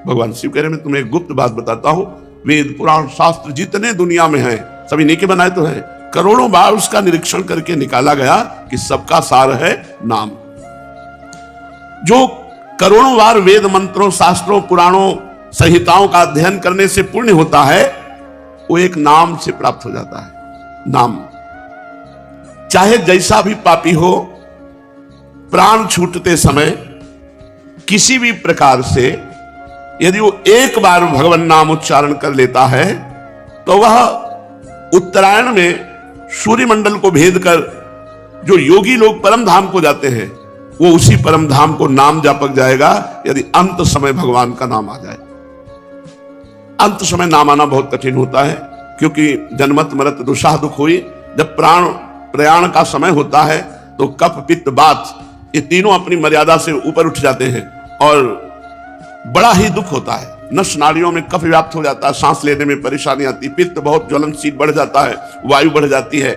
भगवान शिव कह रहे मैं तुम्हें एक गुप्त बात बताता हूं, वेद पुराण शास्त्र जितने दुनिया में हैं सभी नेके बनाए तो हैं, करोड़ों बार उसका निरीक्षण करके निकाला गया कि सबका सार है नाम। जो करोड़ों बार वेद मंत्रों शास्त्रों पुराणों संहिताओं का अध्ययन करने से पुण्य होता है, वो एक नाम से प्राप्त हो जाता है। नाम चाहे जैसा भी पापी हो, प्राण छूटते समय किसी भी प्रकार से यदि वो एक बार भगवान नाम उच्चारण कर लेता है तो वह उत्तरायण में सूर्य मंडल को भेद कर जो योगी लोग परम धाम को जाते हैं वो उसी परम धाम को नाम जापक जाएगा, यदि अंत समय भगवान का नाम आ जाए। अंत समय नाम आना बहुत कठिन होता है, क्योंकि जन्मत मरत दुषा दुख हुई। जब प्राण प्रयाण का समय होता है तो कफ पित्त बात ये तीनों अपनी मर्यादा से ऊपर उठ जाते हैं और बड़ा ही दुख होता है। नस नाड़ियों में कफ व्याप्त हो जाता है, सांस लेने में परेशानी आती, पित्त बहुत ज्वलनशील बढ़ जाता है, वायु बढ़ जाती है,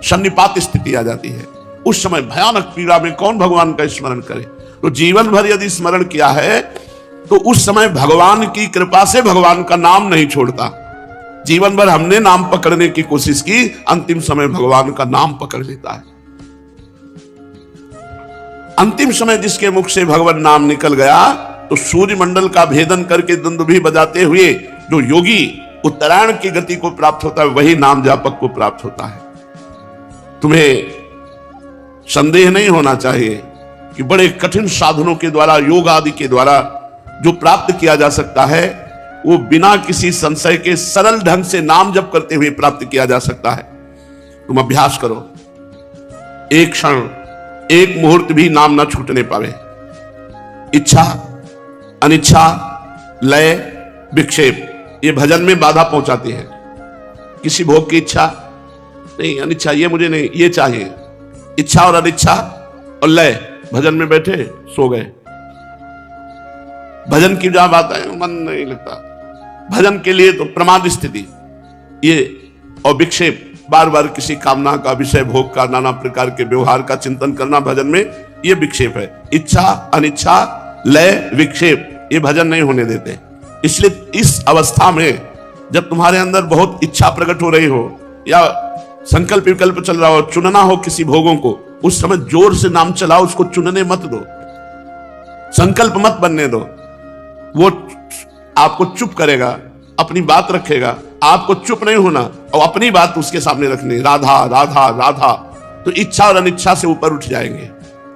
सन्निपात स्थिति आ जाती है। उस समय भयानक पीड़ा में कौन भगवान का स्मरण करे? तो जीवन भर यदि स्मरण किया है तो उस समय भगवान की कृपा से भगवान का नाम नहीं छोड़ता। जीवन भर हमने नाम पकड़ने की कोशिश की, अंतिम समय भगवान का नाम पकड़ लेता है। अंतिम समय जिसके मुख से भगवान नाम निकल गया तो सूर्य मंडल का भेदन करके दुंदुभी बजाते हुए जो योगी उत्तरायण की गति को प्राप्त होता है वही नाम जापक को प्राप्त होता है। तुम्हें संदेह नहीं होना चाहिए कि बड़े कठिन साधनों के द्वारा, योग आदि के द्वारा जो प्राप्त किया जा सकता है वो बिना किसी संशय के सरल ढंग से नाम जप करते हुए प्राप्त किया जा सकता है। तुम अभ्यास करो, एक क्षण एक मुहूर्त भी नाम ना छूटने पावे। इच्छा अनिच्छा लय विक्षेप ये भजन में बाधा पहुंचाती है। किसी भोग की इच्छा नहीं, अनिच्छा ये मुझे नहीं, ये चाहिए। इच्छा और अनिच्छा और लय, भजन में बैठे सो गए। भजन की जहां बात है मन नहीं लगता। भजन के लिए तो प्रमाद स्थिति ये और विक्षेप, बार बार किसी कामना का, विषय भोग का, नाना प्रकार के व्यवहार का चिंतन करना भजन में ये विक्षेप है। इच्छा अनिच्छा लय विक्षेप ये भजन नहीं होने देते। इसलिए इस अवस्था में जब तुम्हारे अंदर बहुत इच्छा प्रकट हो रही हो या संकल्प विकल्प चल रहा हो, चुनना हो किसी भोगों को, उस समय जोर से नाम चलाओ, उसको चुनने मत दो, संकल्प मत बनने दो। वो आपको चुप करेगा, अपनी बात रखेगा, आपको चुप नहीं होना और अपनी बात उसके सामने रखनी, राधा राधा राधा। तो इच्छा और अनिच्छा से ऊपर उठ जाएंगे,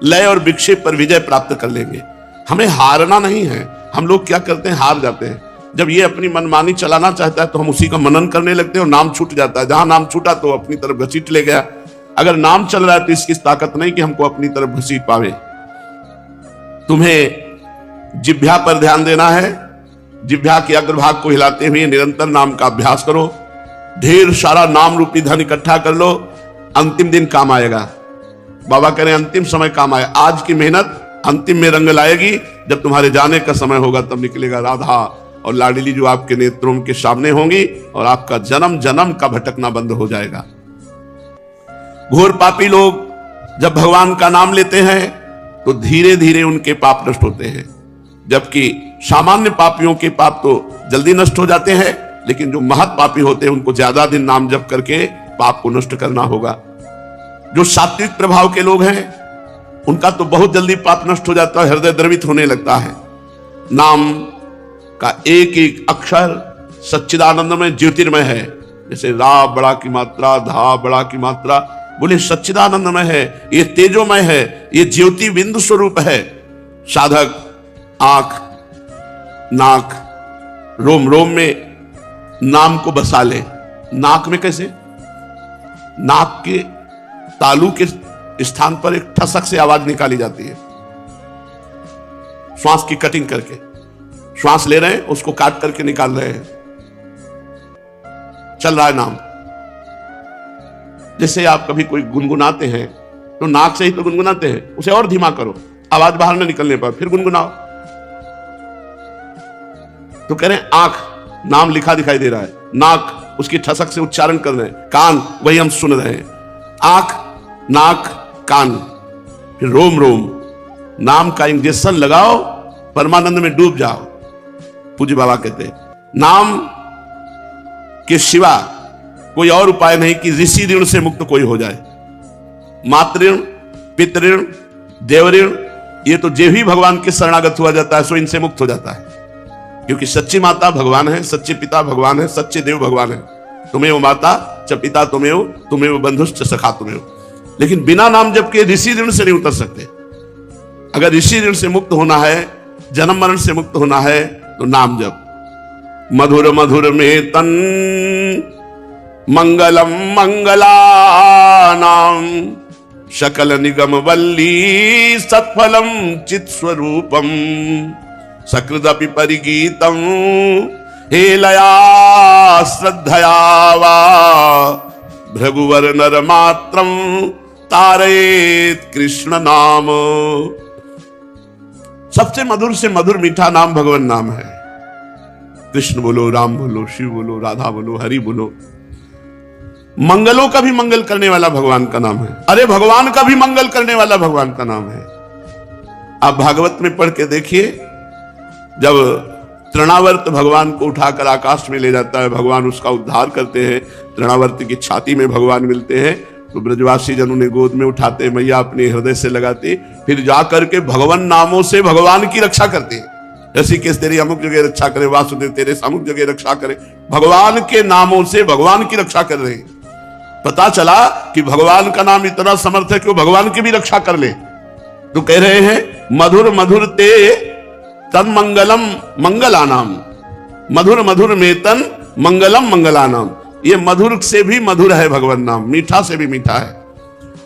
लय और विक्षेप पर विजय प्राप्त कर लेंगे। हमें हारना नहीं है। हम लोग क्या करते हैं, हार जाते हैं। जब ये अपनी मनमानी चलाना चाहता है तो हम उसी का मनन करने लगते हैं और नाम छूट जाता है। जहां नाम छूटा तो अपनी तरफ घसीट ले गया। अगर नाम चल रहा है तो इसकी ताकत नहीं कि हमको अपनी तरफ घसीट पावे। तुम्हें जिह्वा पर ध्यान देना है। जिह्वा के अग्रभाग को हिलाते हुए निरंतर नाम का अभ्यास करो। ढेर सारा नाम रूपी धन इकट्ठा कर लो, अंतिम दिन काम आएगा। बाबा कह रहे हैं अंतिम समय काम आए। आज की मेहनत अंतिम में रंग लाएगी। जब तुम्हारे जाने का समय होगा तब निकलेगा राधा और लाडली जो आपके नेत्रों के सामने होंगी और आपका जन्म जन्म का भटकना बंद हो जाएगा। घोर पापी लोग जब भगवान का नाम लेते हैं तो धीरे धीरे उनके पाप नष्ट होते हैं, जबकि सामान्य पापियों के पाप तो जल्दी नष्ट हो जाते हैं, लेकिन जो महत पापी होते हैं उनको ज्यादा दिन नाम जप करके पाप को नष्ट करना होगा। जो सात्विक प्रभाव के लोग हैं उनका तो बहुत जल्दी पाप नष्ट हो जाता है, हृदय द्रवित होने लगता है। नाम का एक एक अक्षर सच्चिदानंद में ज्योतिर्मय है। जैसे रा बड़ा की मात्रा, धा बड़ा की मात्रा, बोले सच्चिदानंदमय है, ये तेजोमय है, ये ज्योति बिंदु स्वरूप है। साधक आंख नाक रोम रोम में नाम को बसा ले। नाक में कैसे? नाक के तालू के स्थान पर एक ठसक से आवाज निकाली जाती है, श्वास की कटिंग करके। श्वास ले रहे हैं, उसको काट करके निकाल रहे हैं, चल रहा है नाम। जैसे आप कभी कोई गुनगुनाते हैं तो नाक से ही तो गुनगुनाते हैं, उसे और धीमा करो, आवाज बाहर न निकलने पर, फिर गुनगुनाओ। तो कह रहे हैं आंख, नाम लिखा दिखाई दे रहा है, नाक उसकी ठसक से उच्चारण कर रहे हैं, कान वही हम सुन रहे हैं। आंख नाक कान, फिर रोम रोम, नाम का इंजेक्शन लगाओ, परमानंद में डूब जाओ। पूज्य बाबा कहते हैं नाम के सिवा कोई और उपाय नहीं कि ऋषि ऋण से मुक्त कोई हो जाए। मातृ ऋण, पितृण, देव ऋण, ये तो जे भी भगवान के शरणागत हुआ जाता है सो इनसे मुक्त हो जाता है, क्योंकि सच्ची माता भगवान है, सच्चे पिता भगवान है, सच्चे देव भगवान है। तुम्हें वो माता च पिता तुम्हें वो बंधुश्च सखा तुम्हें। लेकिन बिना नाम जप के ऋषि ऋण से नहीं उतर सकते। अगर ऋषि ऋण से मुक्त होना है, जन्म मरण से मुक्त होना है तो नाम जप। मधुर मधुर में तन मंगलम मंगलानाम सकल निगम वल्ली सत्फलम चित स्वरूपम सकृदपि परिगीतम हेलया श्रद्धया वा भृगुवर नर मात्रम तारेत कृष्ण नाम। सबसे मधुर से मधुर मीठा नाम भगवान नाम है। कृष्ण बोलो, राम बोलो, शिव बोलो, राधा बोलो, हरि बोलो। मंगलों का भी मंगल करने वाला भगवान का नाम है। अरे भगवान का भी मंगल करने वाला भगवान का नाम है। आप भागवत में पढ़ के देखिए, जब तृणावर्त भगवान को उठाकर आकाश में ले जाता है, भगवान उसका उद्धार करते हैं, तृणावर्त की छाती में भगवान मिलते हैं, तो ब्रजवासी जन उन्हें गोद में उठाते, मैया अपने हृदय से लगाते, फिर जाकर के भगवान नामों से भगवान की रक्षा करते हैं। ऋषिकेश तेरी अमुक जगह रक्षा करे, वासुदेव तेरे अमुक जगह रक्षा करे। भगवान के नामों से भगवान की रक्षा कर रहे हैं। पता चला कि भगवान का नाम इतना समर्थ है कि वो भगवान की भी रक्षा कर ले। तो कह रहे हैं मधुर मधुर ते तन मंगलम मंगलानाम, मधुर मधुर में तन मंगलम मंगलानाम। ये मधुर से भी मधुर है भगवान नाम, मीठा से भी मीठा है,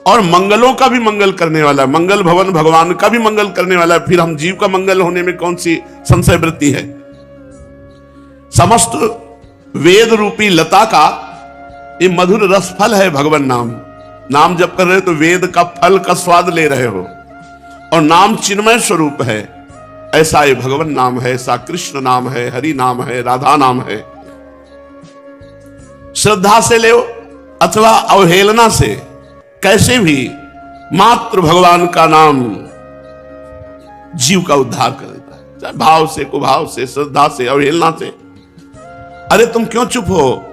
और मंगलों का भी मंगल करने वाला, मंगल भवन भगवान का भी मंगल करने वाला है। फिर हम जीव का मंगल होने में कौन सी संशय वृत्ति है। समस्त वेद रूपी लता का ये मधुर रस फल है भगवान नाम। नाम जप कर रहे हो तो वेद का फल का स्वाद ले रहे हो, और नाम चिन्मय स्वरूप है। ऐसा ये भगवान नाम है, ऐसा कृष्ण नाम है, हरि नाम है, राधा नाम है। श्रद्धा से ले अथवा अवहेलना से, कैसे भी मात्र भगवान का नाम जीव का उद्धार कर देता है, चाहे भाव से, कुभाव से, श्रद्धा से, अवहेलना से। अरे तुम क्यों चुप हो,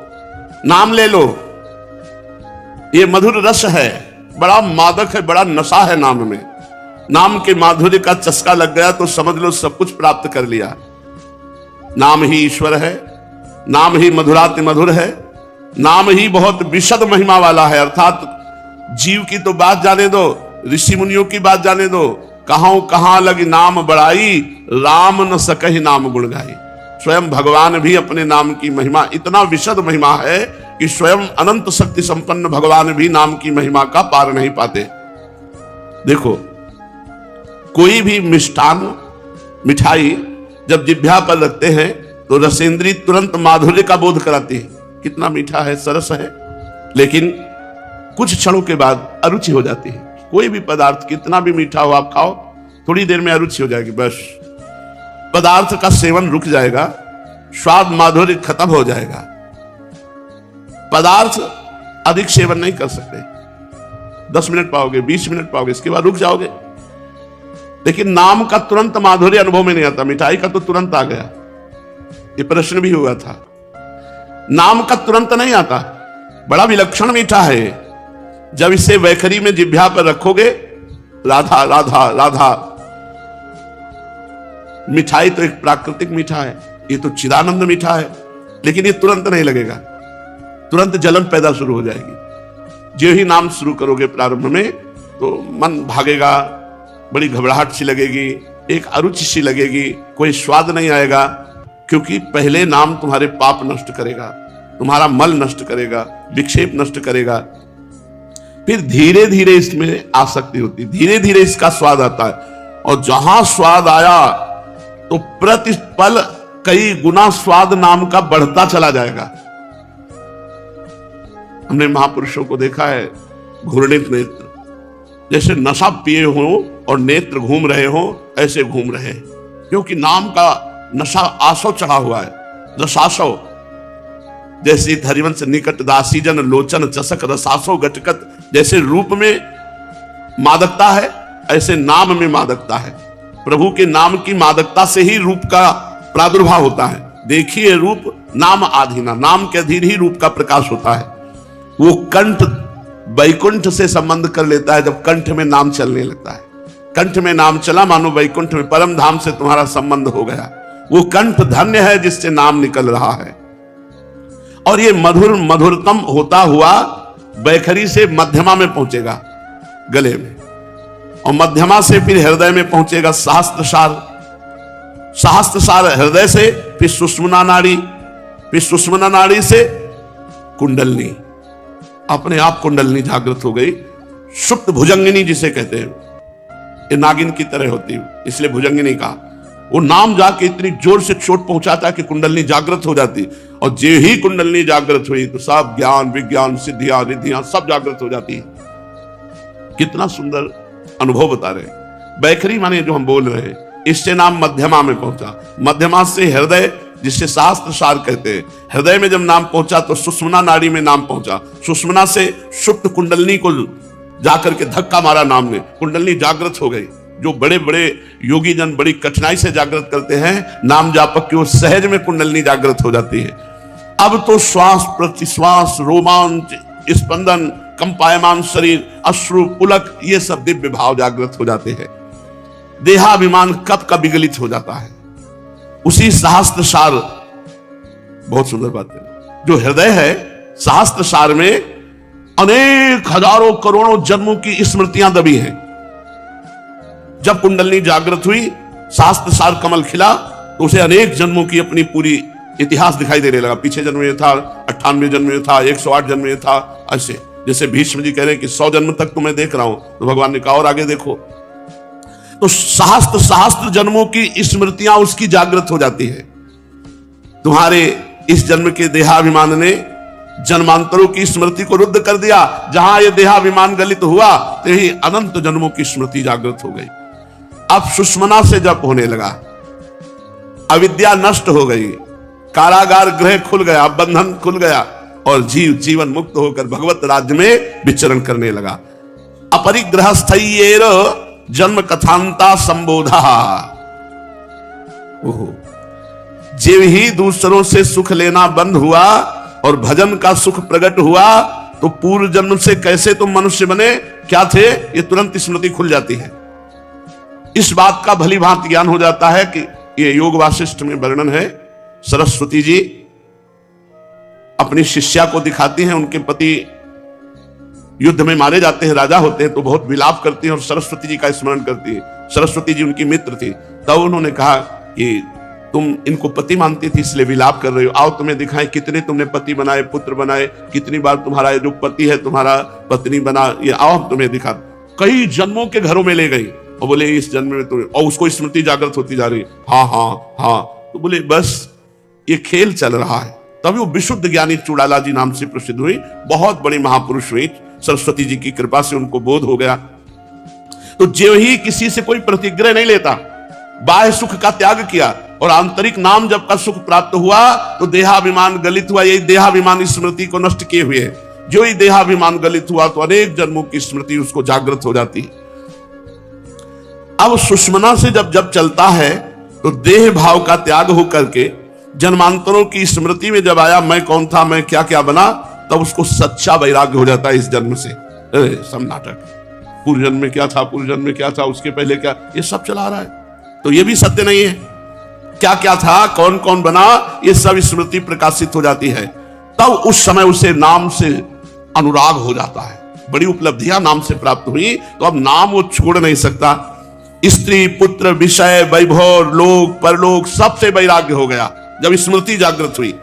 नाम ले लो। ये मधुर रस है, बड़ा मादक है, बड़ा नशा है नाम में। नाम के माधुर्य का चस्का लग गया तो समझ लो सब कुछ प्राप्त कर लिया। नाम ही ईश्वर है, नाम ही मधुराति मधुर है, नाम ही बहुत विशद महिमा वाला है। अर्थात जीव की तो बात जाने दो, ऋषि मुनियों की बात जाने दो, कहां लगी नाम बड़ाई, राम न सकहि नाम गुण गाई। स्वयं भगवान भी अपने नाम की महिमा, इतना विशद महिमा है कि स्वयं अनंत शक्ति संपन्न भगवान भी नाम की महिमा का पार नहीं पाते। देखो, कोई भी मिष्टान, मिठाई जब जिह्वा पर रखते हैं तो रसेंद्री तुरंत माधुर्य का बोध कराती है, कितना मीठा है, सरस है। लेकिन कुछ क्षणों के बाद अरुचि हो जाती है। कोई भी पदार्थ कितना भी मीठा हो, आप खाओ, थोड़ी देर में अरुचि हो जाएगी, बस पदार्थ का सेवन रुक जाएगा, स्वाद माधुर्य खत्म हो जाएगा। पदार्थ अधिक सेवन नहीं कर सकते, 10 मिनट पाओगे, 20 मिनट पाओगे, इसके बाद रुक जाओगे। लेकिन नाम का तुरंत माधुर्य अनुभव में नहीं आता। मिठाई का तो तुरंत आ गया, ये प्रश्न भी हुआ था। नाम का तुरंत नहीं आता, बड़ा विलक्षण मीठा है। जब इसे वैखरी में जिह्वा पर रखोगे, राधा राधा राधा, मिठाई तो एक प्राकृतिक मीठा है, ये तो चिदानंद मीठा है, लेकिन ये तुरंत नहीं लगेगा, तुरंत जलन पैदा शुरू हो जाएगी। जो ही नाम शुरू करोगे प्रारंभ में तो मन भागेगा, बड़ी घबराहट सी लगेगी, एक अरुचि सी लगेगी, कोई स्वाद नहीं आएगा, क्योंकि पहले नाम तुम्हारे पाप नष्ट करेगा, तुम्हारा मल नष्ट करेगा, विक्षेप नष्ट करेगा। फिर धीरे धीरे इसमें आसक्ति होती, धीरे धीरे इसका स्वाद आता है, और जहां स्वाद आया तो प्रतिपल कई गुना स्वाद नाम का बढ़ता चला जाएगा। हमने महापुरुषों को देखा है, घूर्णित नेत्र, जैसे नशा पिए हो और नेत्र घूम रहे हो, ऐसे घूम रहे हैं, क्योंकि नाम का नशा आसव चढ़ा हुआ है, रसासव। जैसे हरिवंश निकट दासीजन लोचन चसक रसासो गटकत, जैसे रूप में मादकता है, ऐसे नाम में मादकता है। प्रभु के नाम की मादकता से ही रूप का प्रादुर्भाव होता है। देखिए रूप नाम आधीना, नाम के अधीन ही रूप का प्रकाश होता है। वो कंठ वैकुंठ से संबंध कर लेता है जब कंठ में नाम चलने लगता है। कंठ में नाम चला मानो वैकुंठ में परम धाम से तुम्हारा संबंध हो गया। वो कंठ धन्य है जिससे नाम निकल रहा है। और ये मधुर मधुरतम होता हुआ बैखरी से मध्यमा में पहुंचेगा, गले में, और मध्यमा से फिर हृदय में पहुंचेगा सहस्त्रसार, सहस्त्रसार हृदय से फिर सुषुम्ना नाड़ी, फिर सुषुम्ना नाड़ी से कुंडलनी। अपने आप कुंडलनी जागृत हो गई। सुप्त भुजंगिनी जिसे कहते हैं, ये नागिन की तरह होती है इसलिए भुजंगिनी कहा। वो नाम जाके इतनी जोर से चोट पहुंचाता कि कुंडलनी जागृत हो जाती, और जे ही कुंडलनी जागृत हुई तो सब ज्ञान विज्ञान सिद्धियां रिद्धियां सब जागृत हो जाती है। कितना सुंदर अनुभव बता रहे। बैखरी माने जो हम बोल रहे हैं, इससे नाम मध्यमा में पहुंचा। मध्यमा से हृदय जिससे सहस्त्रसार कहते हैं, हृदय में जब नाम पहुंचा तो सुषुम्ना नाड़ी में नाम पहुंचा। सुषुम्ना से सुप्त कुंडलनी को जाकर के धक्का मारा नाम ने, कुंडलनी जागृत हो गई। जो बड़े बड़े योगी जन बड़ी कठिनाई से जागृत करते हैं नाम जापक की, वो सहज में कुंडलनी जागृत हो जाती है। अब तो श्वास प्रतिश्वास, रोमांच, स्पंदन, कंपायमान शरीर, अश्रु पुलक, ये सब दिव्य भाव जागृत हो जाते हैं। देहाभिमान कब का विगलित हो जाता है। उसी सहस्त्रसार, बहुत सुंदर बात है, जो हृदय है सहस्त्रसार में अनेक हजारों करोड़ों जन्मों की स्मृतियां दबी हैं। जब कुंडलनी जागृत हुई, सहस्त्रसार कमल खिला, तो उसे अनेक जन्मों की अपनी पूरी इतिहास दिखाई देने लगा। पीछे जन्म में था, 98 जन्म में था, 108 जन्म में था, ऐसे। जैसे भीष्म जी कह रहे हैं कि 100 जन्म तक तो मैं देख रहा हूं, तो भगवान ने कहा और आगे देखो। तो सहस्त्र सहस्त्र जन्मों की स्मृतियां उसकी जागृत हो जाती है। तुम्हारे इस जन्म के देहाभिमान ने जन्मांतरों की स्मृति को रुद्ध कर दिया। जहां यह देहाभिमान गलित हुआ तो ही अनंत जन्मों की स्मृति जागृत हो गई। अब सुषुम्ना से जप होने लगा, अविद्या नष्ट हो गई, कारागार गृह खुल गया, बंधन खुल गया, और जीव जीवन मुक्त होकर भगवत राज्य में विचरण करने लगा। अपरिग्रहस्थय्येर जन्म कथांता संबोधा। जीव ही दूसरों से सुख लेना बंद हुआ और भजन का सुख प्रकट हुआ, तो पूर्व जन्म से कैसे तुम मनुष्य बने, क्या थे, ये तुरंत स्मृति खुल जाती है। इस बात का भली भांति ज्ञान हो जाता है कि ये योग वासिष्ठ में वर्णन है। सरस्वती जी अपनी शिष्या को दिखाती हैं, उनके पति युद्ध में मारे जाते हैं, राजा होते हैं, तो बहुत विलाप करती हैं और सरस्वती जी का स्मरण करती है। सरस्वती जी उनकी मित्र थी, तब उन्होंने कहा कि तुम इनको पति मानती थी इसलिए विलाप कर रही हो, आओ तुम्हें दिखाएं कितने तुमने पति बनाए, पुत्र बनाए, कितनी बार तुम्हारा जो पति है तुम्हारा पत्नी बना, ये आओ हम तुम्हें दिखा। कई जन्मों के घरों में ले गई और बोले इस जन्म में तुम्हें, और उसको स्मृति जागृत होती जा रही, हाँ हाँ हाँ, तो बोले बस ये खेल चल रहा है। तभी वो विशुद्ध ज्ञानी चूड़ाला जी नाम से प्रसिद्ध हुई, बहुत बड़ी महापुरुष हुई। सरस्वती जी की कृपा से उनको बोध हो गया। तो जो ही किसी से कोई प्रतिग्रह नहीं लेता, बाह्य सुख का त्याग किया और आंतरिक नाम जब का सुख प्राप्त हुआ, तो देहाभिमान गलित हुआ। यही देहाभिमान स्मृति को नष्ट किए हुए है। जो ही देहाभिमान गलित हुआ तो अनेक जन्मों की स्मृति उसको जागृत हो जाती है। अब सुषुम्ना से जब जब चलता है तो देह भाव का त्याग होकर के जन्मांतरों की स्मृति में जब आया, मैं कौन था, मैं क्या क्या बना, तब उसको सच्चा वैराग्य हो जाता है इस जन्म से। सब नाटक, पूर्व जन्म में क्या था, पूर्व जन्म में क्या था, उसके पहले क्या, ये सब चला रहा है, तो ये भी सत्य नहीं है। क्या क्या था, कौन कौन बना, ये सब स्मृति प्रकाशित हो जाती है। तब उस समय उसे नाम से अनुराग हो जाता है। बड़ी उपलब्धियां नाम से प्राप्त हुई, तो अब नाम वो छोड़ नहीं सकता। स्त्री पुत्र विषय वैभव लोक परलोक सबसे वैराग्य हो गया जब स्मृति जागृत हुई।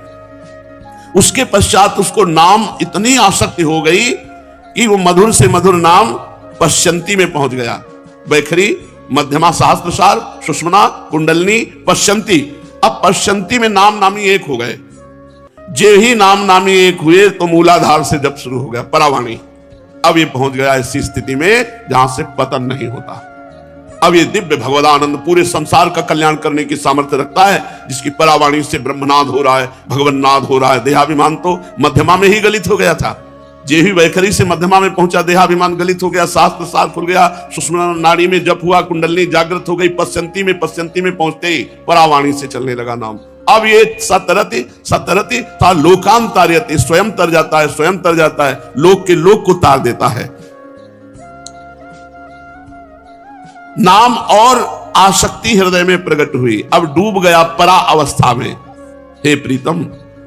उसके पश्चात उसको नाम इतनी आसक्ति हो गई कि वो मधुर से मधुर नाम पश्यंती में पहुंच गया। बैखरी, मध्यमा सहस्त्रसार, सुषुम्ना, कुंडलनी, पश्यंती। अब पश्यंती में नाम नामी एक हो गए। जे ही नाम नामी एक हुए तो मूलाधार से जब शुरू हो गया परावाणी। अब ये पहुंच गया ऐसी स्थिति में जहां से पतन नहीं होता। अब ये दिव्य भगवदानंद पूरे संसार का कल्याण करने की सामर्थ्य रखता है, जिसकी परावाणी से ब्रह्मनाद हो रहा है, भगवन्नाद हो रहा है। देहाभिमान तो मध्यमा में ही गलित हो गया था। जे ही वैखरी से मध्यमा में पहुंचा, देहाभिमान गलित हो गया, शास्त्र सार खुल गया, सुषुम्ना नाड़ी में जप हुआ, कुंडलनी जागृत हो गई, पश्यंती में पहुंचते ही परावाणी से चलने लगा नाम। अब ये सतरति सतरति था लोकांतार्यति, स्वयं तर जाता है, स्वयं तर जाता है, लोक के लोक को तार देता है। नाम और आसक्ति हृदय में प्रकट हुई, अब डूब गया परा अवस्था में। हे प्रीतम,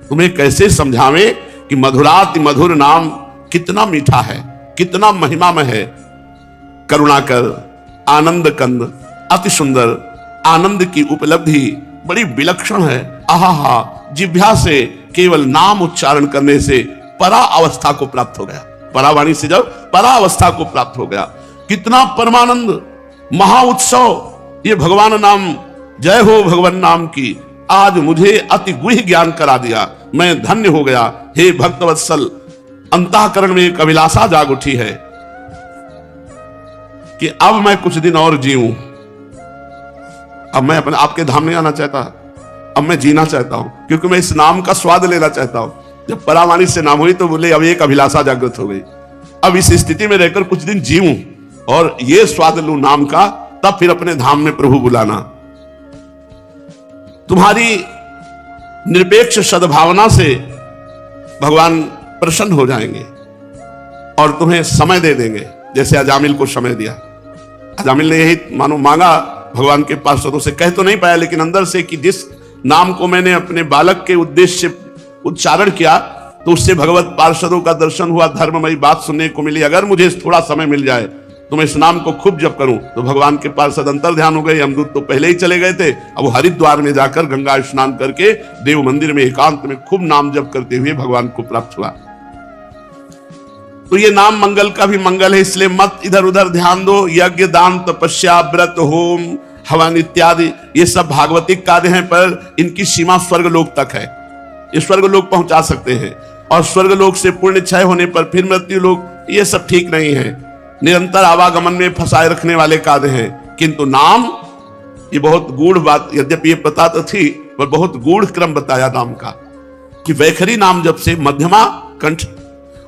तुम्हें कैसे समझावें कि मधुराति मधुर नाम कितना मीठा है, कितना महिमामय है। करुणाकर, आनंद कंद, अति सुंदर, आनंद की उपलब्धि बड़ी विलक्षण है। आहा, जिह्वा से केवल नाम उच्चारण करने से परा अवस्था को प्राप्त हो गया, परावाणी से जब परा अवस्था को प्राप्त हो गया, कितना परमानंद, महा उत्सव। ये भगवान नाम, जय हो भगवान नाम की, आज मुझे अति गुह्य ज्ञान करा दिया, मैं धन्य हो गया। हे भक्तवत्सल, अंतःकरण में एक अभिलाषा जाग उठी है कि अब मैं कुछ दिन और जीऊं, अब मैं अपने आपके धाम नहीं आना चाहता, अब मैं जीना चाहता हूं, क्योंकि मैं इस नाम का स्वाद लेना चाहता हूं। जब परावाणी से नाम हुई तो बोले अब एक अभिलाषा जागृत हो गई, अब इस स्थिति में रहकर कुछ दिन जीऊं और ये स्वाद लूं नाम का, तब फिर अपने धाम में प्रभु बुलाना। तुम्हारी निरपेक्ष सद्भावना से भगवान प्रसन्न हो जाएंगे और तुम्हें समय दे देंगे, जैसे अजामिल को समय दिया। अजामिल ने यही मानो मांगा भगवान के पार्षदों से, कह तो नहीं पाया लेकिन अंदर से कि जिस नाम को मैंने अपने बालक के उद्देश्य से उच्चारण किया तो उससे भगवत पार्षदों का दर्शन हुआ, धर्ममयी बात सुनने को मिली। अगर मुझे थोड़ा समय मिल जाए तो मैं इस नाम को खूब जप करूं। तो भगवान के पार्षद अंतर ध्यान हो गए, यमदूत तो पहले ही चले गए थे। अब वो हरिद्वार में जाकर गंगा स्नान करके देव मंदिर में एकांत में खूब नाम जप करते हुए भगवान को प्राप्त हुआ। तो ये नाम मंगल का भी मंगल है, इसलिए मत इधर उधर ध्यान दो। यज्ञ, दान, तपस्या, व्रत, होम, हवन इत्यादि ये सब भागवतिक कार्य हैं, पर इनकी सीमा स्वर्ग लोक तक है। ये स्वर्ग लोक पहुंचा सकते हैं और स्वर्ग लोक से पुण्य क्षय होने पर फिर मृत्यु लोक, ये सब ठीक नहीं है। निरंतर आवागमन में फंसाए रखने वाले कार्य हैं। किंतु नाम, ये बहुत गूढ़ बात, यद्यपि ये पता तो थी पर बहुत गूढ़ क्रम बताया नाम का, कि वैखरी नाम जब से मध्यमा कंठ,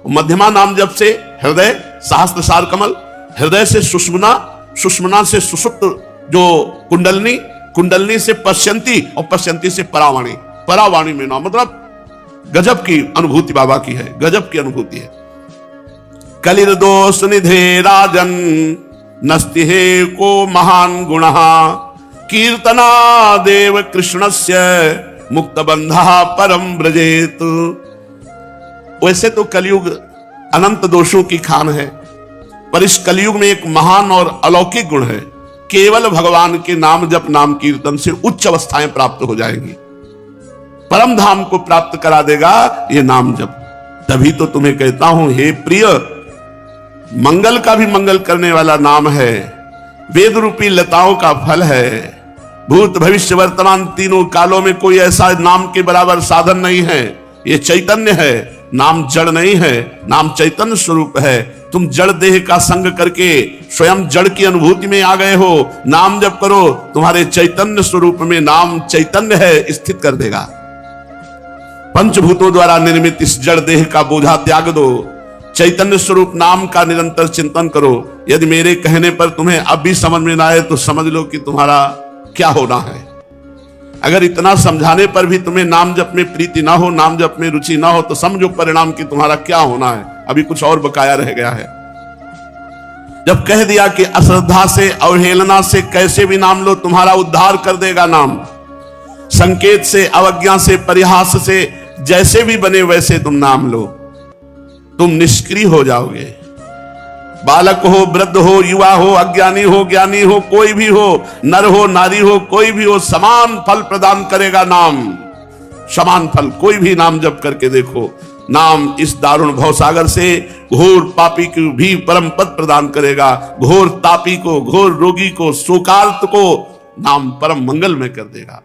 मध्यमा नाम जब से हृदय सहस्त्र सार कमल, हृदय से सुषुम्ना, सुषुम्ना से सुषुप्त जो कुंडलनी, कुंडलनी से पश्यंती और पश्यंती से परावाणी, परावाणी में नाम, मतलब गजब की अनुभूति बाबा की है, गजब की अनुभूति है। कलिर दोष निधे राजन नस्ति हे को महान गुणः कीर्तना देव कृष्णस्य मुक्त बंधा परम ब्रजेत। वैसे तो कलयुग अनंत दोषों की खान है, पर इस कलयुग में एक महान और अलौकिक गुण है, केवल भगवान के नाम जप, नाम कीर्तन से उच्च अवस्थाएं प्राप्त हो जाएंगी, परम धाम को प्राप्त करा देगा ये नाम जप। तभी तो तुम्हें कहता हूं हे प्रिय, मंगल का भी मंगल करने वाला नाम है, वेद रूपी लताओं का फल है। भूत भविष्य वर्तमान तीनों कालों में कोई ऐसा नाम के बराबर साधन नहीं है। ये चैतन्य है, नाम जड़ नहीं है, नाम चैतन्य स्वरूप है। तुम जड़ देह का संग करके स्वयं जड़ की अनुभूति में आ गए हो, नाम जप करो, तुम्हारे चैतन्य स्वरूप में नाम चैतन्य है, स्थित कर देगा। पंचभूतों द्वारा निर्मित इस जड़ देह का बोझा त्याग दो, चैतन्य स्वरूप नाम का निरंतर चिंतन करो। यदि मेरे कहने पर तुम्हें अब भी समझ में ना आए तो समझ लो कि तुम्हारा क्या होना है। अगर इतना समझाने पर भी तुम्हें नाम जप में प्रीति ना हो, नाम जप में रुचि ना हो, तो समझो परिणाम कि तुम्हारा क्या होना है। अभी कुछ और बकाया रह गया है। जब कह दिया कि अश्रद्धा से, अवहेलना से कैसे भी नाम लो, तुम्हारा उद्धार कर देगा नाम। संकेत से, अवज्ञा से, परिहास से, जैसे भी बने वैसे तुम नाम लो, तुम निष्क्रिय हो जाओगे। बालक हो, वृद्ध हो, युवा हो, अज्ञानी हो, ज्ञानी हो, कोई भी हो, नर हो, नारी हो, कोई भी हो, समान फल प्रदान करेगा नाम, समान फल। कोई भी नाम जप करके देखो, नाम इस दारुण भवसागर से घोर पापी को भी परम पद प्रदान करेगा। घोर तापी को, घोर रोगी को, शोकार्त को नाम परम मंगल में कर देगा।